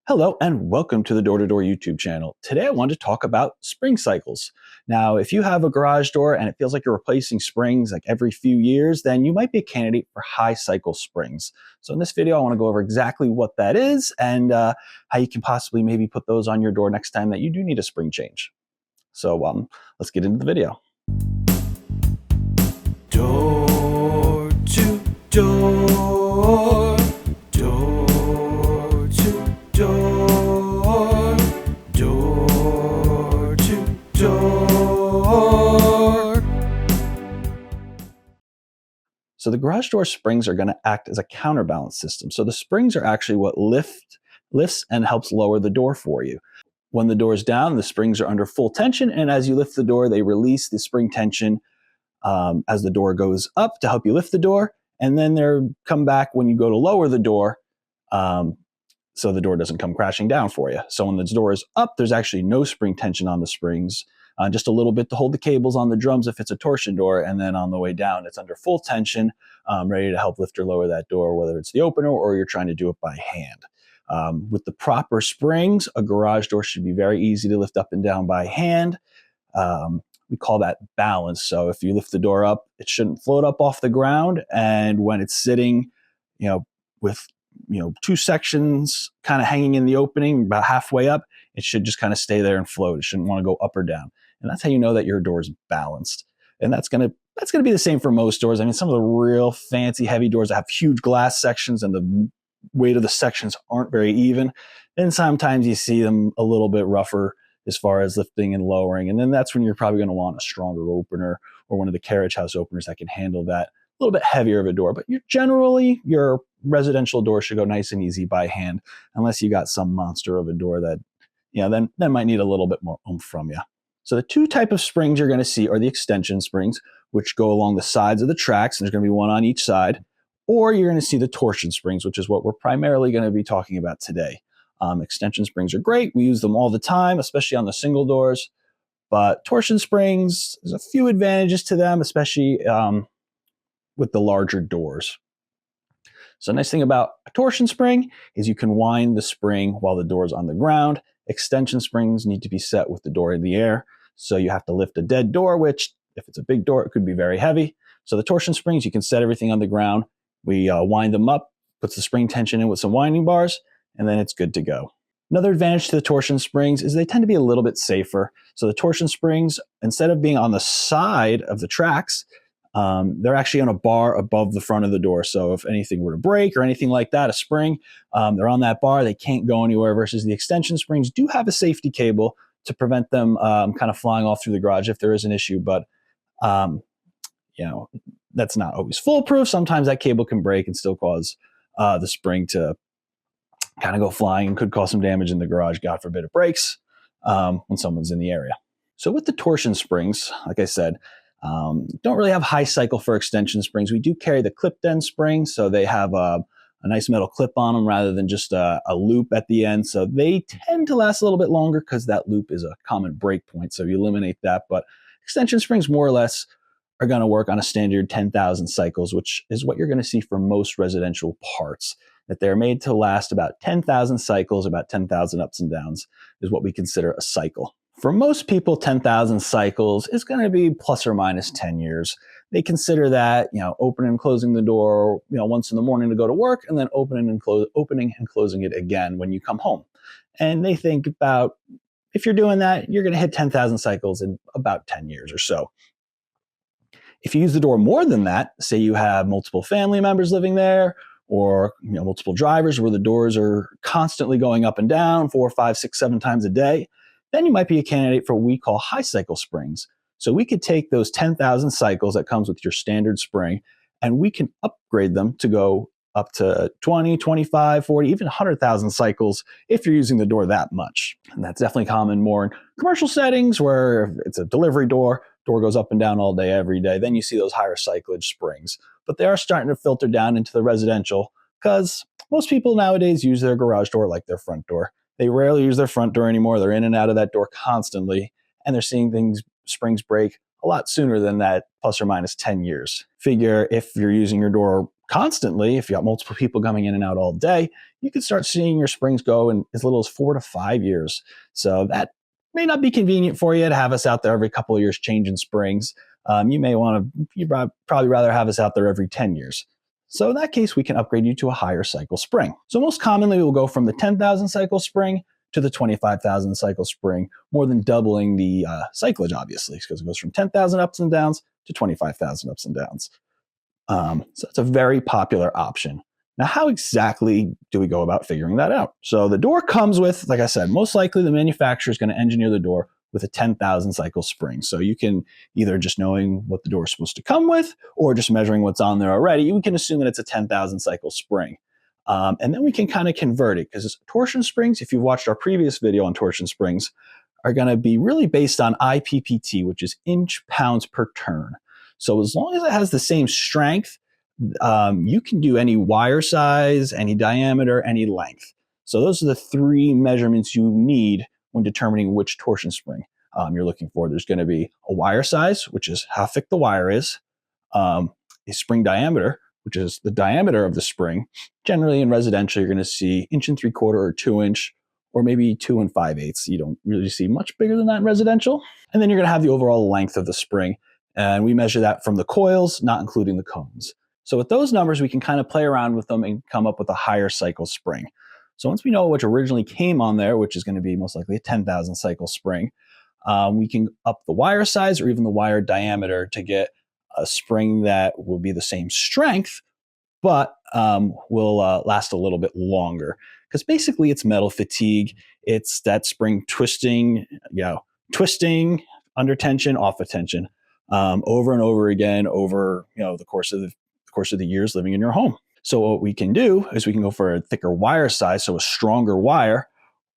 Hello and welcome to the Door to Door YouTube channel. Today I wanted to talk about spring cycles. Now, if you have a garage door and it feels like you're replacing springs like every few years, then you might be a candidate for high cycle springs. So in this video, I want to go over exactly what that is and how you can possibly maybe put those on your door next time that you do need a spring change. So let's get into the video. Door to door. So the garage door springs are going to act as a counterbalance system. So the springs are actually what lifts and helps lower the door for you. When the door is down, the springs are under full tension, and as you lift the door, they release the spring tension as the door goes up to help you lift the door, and then they come back when you go to lower the door, so the door doesn't come crashing down for you. So when the door is up, there's actually no spring tension on the springs. Just a little bit to hold the cables on the drums if it's a torsion door, and then on the way down, it's under full tension, ready to help lift or lower that door, whether it's the opener or you're trying to do it by hand. With the proper springs, a garage door should be very easy to lift up and down by hand. We call that balance. So if you lift the door up, it shouldn't float up off the ground, and when it's sitting, with two sections kind of hanging in the opening about halfway up, it should just kind of stay there and float. It shouldn't want to go up or down. And that's how you know that your door is balanced. And that's going to be the same for most doors. I mean, some of the real fancy heavy doors that have huge glass sections and the weight of the sections aren't very even. And sometimes you see them a little bit rougher as far as lifting and lowering. And then that's when you're probably going to want a stronger opener or one of the carriage house openers that can handle that a little bit heavier of a door. But generally, your residential door should go nice and easy by hand, unless you got some monster of a door that, then might need a little bit more oomph from you. So the two type of springs you're going to see are the extension springs, which go along the sides of the tracks, and there's going to be one on each side, or you're going to see the torsion springs, which is what we're primarily going to be talking about today. Extension springs are great. We use them all the time, especially on the single doors, but torsion springs, there's a few advantages to them, especially with the larger doors. So the nice thing about a torsion spring is you can wind the spring while the door is on the ground. Extension springs need to be set with the door in the air. So you have to lift a dead door, which if it's a big door, it could be very heavy. So the torsion springs, you can set everything on the ground. We wind them up, puts the spring tension in with some winding bars, and then it's good to go. Another advantage to the torsion springs is they tend to be a little bit safer. So the torsion springs, instead of being on the side of the tracks, they're actually on a bar above the front of the door. So if anything were to break or anything like that, a spring, they're on that bar. They can't go anywhere, versus the extension springs do have a safety cable to prevent them kind of flying off through the garage if there is an issue. But, that's not always foolproof. Sometimes that cable can break and still cause the spring to kind of go flying and could cause some damage in the garage. God forbid it breaks when someone's in the area. So with the torsion springs, like I said, don't really have high cycle for extension springs. We do carry the clipped end springs, so they have a nice metal clip on them rather than just a loop at the end. So they tend to last a little bit longer because that loop is a common break point. So you eliminate that. But extension springs more or less are going to work on a standard 10,000 cycles, which is what you're going to see for most residential parts. That they're made to last about 10,000 cycles, about 10,000 ups and downs is what we consider a cycle. For most people, 10,000 cycles is going to be plus or minus 10 years. They consider that, opening and closing the door, once in the morning to go to work, and then opening and closing it again when you come home. And they think about, if you're doing that, you're going to hit 10,000 cycles in about 10 years or so. If you use the door more than that, say you have multiple family members living there, or multiple drivers where the doors are constantly going up and down 4, 5, 6, 7 times a day, then you might be a candidate for what we call high cycle springs. So we could take those 10,000 cycles that comes with your standard spring, and we can upgrade them to go up to 20, 25, 40, even 100,000 cycles if you're using the door that much. And that's definitely common more in commercial settings where it's a delivery door goes up and down all day, every day. Then you see those higher cyclage springs. But they are starting to filter down into the residential because most people nowadays use their garage door like their front door. They rarely use their front door anymore. They're in and out of that door constantly, and they're seeing springs break a lot sooner than that, plus or minus 10 years. Figure if you're using your door constantly, if you got multiple people coming in and out all day, you can start seeing your springs go in as little as 4 to 5 years. So that may not be convenient for you to have us out there every couple of years changing springs. You'd probably rather have us out there every 10 years. So in that case, we can upgrade you to a higher cycle spring. So most commonly, we'll go from the 10,000 cycle spring to the 25,000 cycle spring, more than doubling the cyclage, obviously, because it goes from 10,000 ups and downs to 25,000 ups and downs. So it's a very popular option. Now, how exactly do we go about figuring that out? So the door comes with, like I said, most likely the manufacturer is going to engineer the door with a 10,000 cycle spring. So you can either just knowing what the door is supposed to come with or just measuring what's on there already, we can assume that it's a 10,000 cycle spring. And then we can kind of convert it, because torsion springs, if you've watched our previous video on torsion springs, are going to be really based on IPPT, which is inch pounds per turn. So as long as it has the same strength, you can do any wire size, any diameter, any length. So those are the three measurements you need when determining which torsion spring you're looking for. There's going to be a wire size, which is how thick the wire is, a spring diameter, which is the diameter of the spring. Generally in residential, you're going to see 1 3/4 or 2 inch, or maybe 2 5/8. You don't really see much bigger than that in residential. And then you're going to have the overall length of the spring. And we measure that from the coils, not including the cones. So with those numbers, we can kind of play around with them and come up with a higher cycle spring. So once we know which originally came on there, which is going to be most likely a 10,000 cycle spring, we can up the wire size or even the wire diameter to get a spring that will be the same strength, but will last a little bit longer. Because basically it's metal fatigue. It's that spring twisting, twisting under tension, off of tension, over and over again over the course of the years living in your home. So what we can do is we can go for a thicker wire size, so a stronger wire,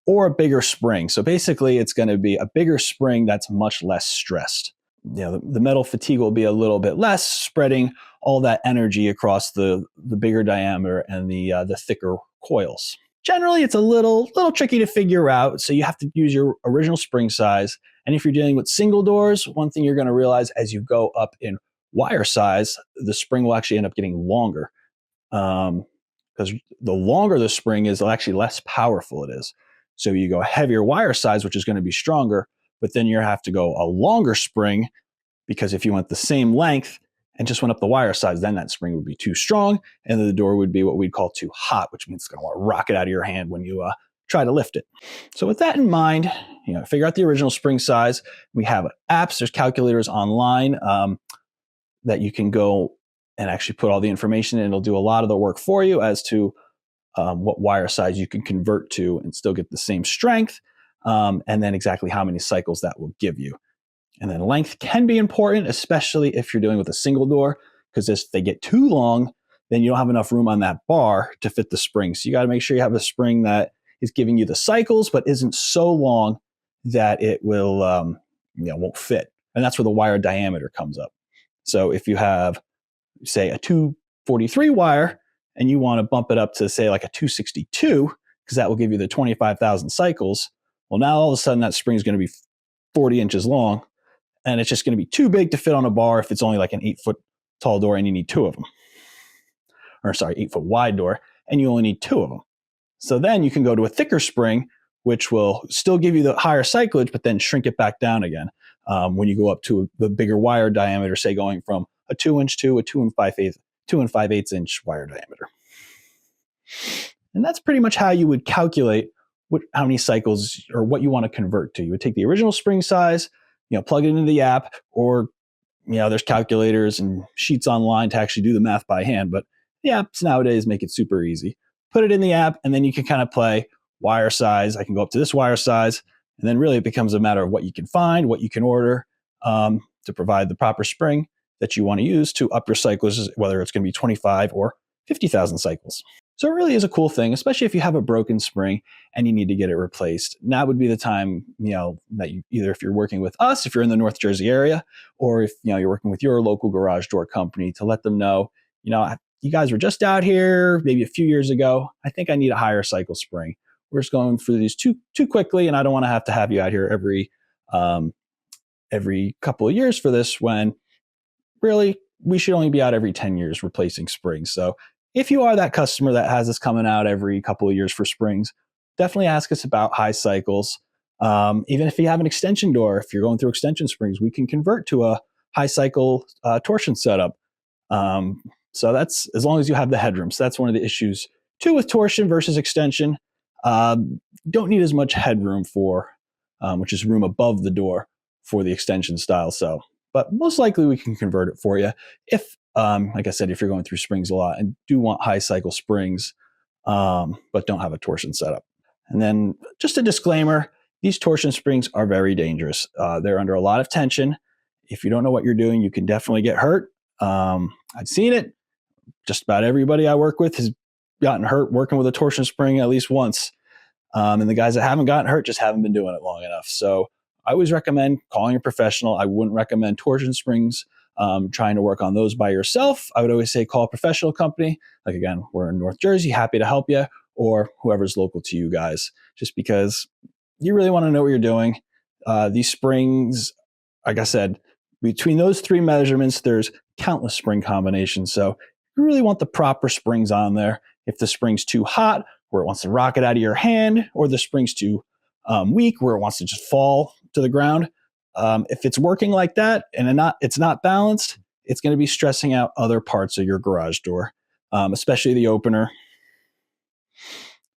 or a bigger spring. So basically it's going to be a bigger spring that's much less stressed. The metal fatigue will be a little bit less, spreading all that energy across the bigger diameter and the thicker coils. Generally, it's a little tricky to figure out, so you have to use your original spring size. And if you're dealing with single doors, one thing you're going to realize as you go up in wire size, the spring will actually end up getting longer. Because the longer the spring is, the actually less powerful it is. So you go heavier wire size, which is going to be stronger, but then you have to go a longer spring, because if you went the same length and just went up the wire size, then that spring would be too strong, and the door would be what we'd call too hot, which means it's going to want to rock it out of your hand when you try to lift it. So with that in mind, figure out the original spring size. We have apps, there's calculators online that you can go and actually put all the information in. It'll do a lot of the work for you as to what wire size you can convert to and still get the same strength, and then exactly how many cycles that will give you. And then length can be important, especially if you're dealing with a single door, because if they get too long, then you don't have enough room on that bar to fit the spring. So you got to make sure you have a spring that is giving you the cycles, but isn't so long that it will won't fit. And that's where the wire diameter comes up. So if you have, say, a 243 wire and you want to bump it up to, say, like a 262, because that will give you the 25,000 cycles, well, now all of a sudden that spring is going to be 40 inches long, and it's just going to be too big to fit on a bar if it's only like an 8-foot tall door and you need 2 of them. Or 8-foot wide door, and you only need 2 of them. So then you can go to a thicker spring, which will still give you the higher cyclage, but then shrink it back down again when you go up to the bigger wire diameter, say going from a 2-inch to a 2 5/8 inch wire diameter. And that's pretty much how you would calculate how many cycles or what you want to convert to. You would take the original spring size, plug it into the app, or there's calculators and sheets online to actually do the math by hand, but the apps nowadays make it super easy. Put it in the app, and then you can kind of play wire size. I can go up to this wire size, and then really it becomes a matter of what you can find, what you can order to provide the proper spring that you want to use to up your cycles, whether it's going to be 25 or 50,000 cycles. So it really is a cool thing, especially if you have a broken spring and you need to get it replaced. Now would be the time, that you either, if you're working with us, if you're in the North Jersey area, or if you're working with your local garage door company, to let them know, you guys were just out here maybe a few years ago. I think I need a higher cycle spring. We're just going through these too quickly, and I don't want to have you out here every couple of years for this, when really we should only be out every 10 years replacing springs. So if you are that customer that has us coming out every couple of years for springs, definitely ask us about high cycles. Even if you have an extension door, if you're going through extension springs, we can convert to a high cycle torsion setup. So that's as long as you have the headroom. So that's one of the issues too with torsion versus extension. Don't need as much headroom for, which is room above the door for the extension style. So, but most likely we can convert it for you if, like I said, if you're going through springs a lot and do want high cycle springs, but don't have a torsion setup. And then just a disclaimer, these torsion springs are very dangerous. They're under a lot of tension. If you don't know what you're doing, you can definitely get hurt. I've seen it. Just about everybody I work with has gotten hurt working with a torsion spring at least once. And the guys that haven't gotten hurt just haven't been doing it long enough. So I always recommend calling a professional. I wouldn't recommend torsion springs, trying to work on those by yourself. I would always say call a professional company. Like again, we're in North Jersey, happy to help you, or whoever's local to you guys, just because you really want to know what you're doing. These springs, like I said, between those three measurements, there's countless spring combinations. So you really want the proper springs on there. If the spring's too hot, where it wants to rocket out of your hand, or the spring's too weak, where it wants to just fall to the ground. If it's working like that and it's not balanced, it's going to be stressing out other parts of your garage door, especially the opener.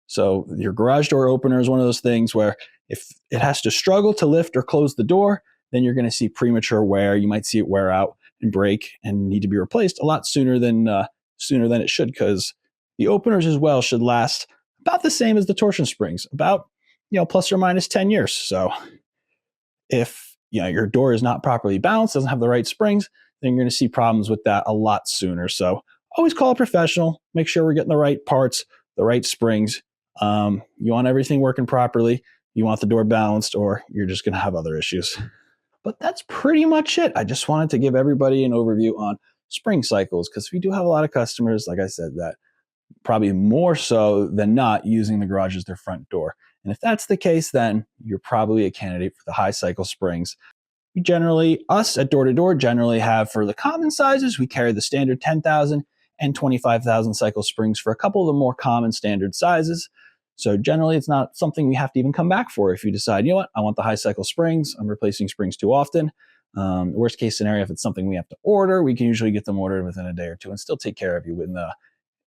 So your garage door opener is one of those things where if it has to struggle to lift or close the door, then you're going to see premature wear. You might see it wear out and break and need to be replaced a lot sooner than it should, because the openers as well should last about the same as the torsion springs, about plus or minus 10 years. So if your door is not properly balanced, doesn't have the right springs, then you're going to see problems with that a lot sooner. So always call a professional. Make sure we're getting the right parts, the right springs. You want everything working properly. You want the door balanced, or you're just going to have other issues. But that's pretty much it. I just wanted to give everybody an overview on spring cycles, because we do have a lot of customers, like I said, that probably more so than not using the garage as their front door. And if that's the case, then you're probably a candidate for the high cycle springs. We generally, us at Door to Door, generally have, for the common sizes, we carry the standard 10,000 and 25,000 cycle springs for a couple of the more common standard sizes. So generally, it's not something we have to even come back for if you decide, you know what, I want the high cycle springs. I'm replacing springs too often. Worst case scenario, if it's something we have to order, we can usually get them ordered within a day or two and still take care of you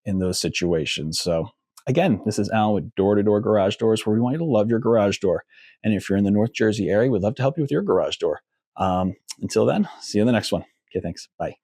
in those situations. So again, this is Alan with Door to Door Garage Doors, where we want you to love your garage door. And if you're in the North Jersey area, we'd love to help you with your garage door. Until then, see you in the next one. Okay, thanks. Bye.